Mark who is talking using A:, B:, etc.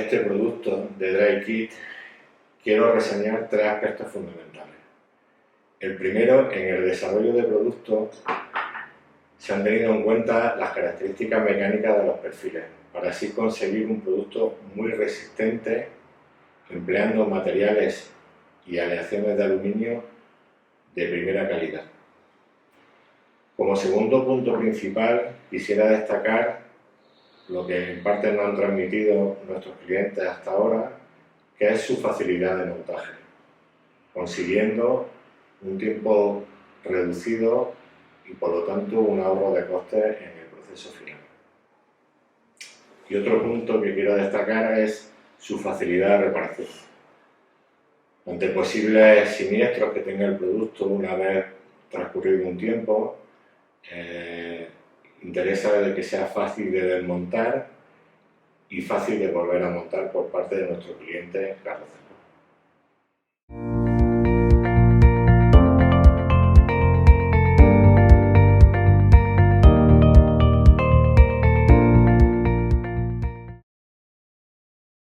A: este producto de DryKit quiero reseñar tres aspectos fundamentales. El primero, en el desarrollo de productos se han tenido en cuenta las características mecánicas de los perfiles, para así conseguir un producto muy resistente, empleando materiales y aleaciones de aluminio de primera calidad. Como segundo punto principal, quisiera destacar lo que en parte nos han transmitido nuestros clientes hasta ahora, que es su facilidad de montaje, consiguiendo un tiempo reducido y por lo tanto un ahorro de costes en el proceso final. Y otro punto que quiero destacar es su facilidad de reparación. Ante posibles siniestros que tenga el producto una vez transcurrido un tiempo, interesa de que sea fácil de desmontar y fácil de volver a montar por parte de nuestro cliente carrocero.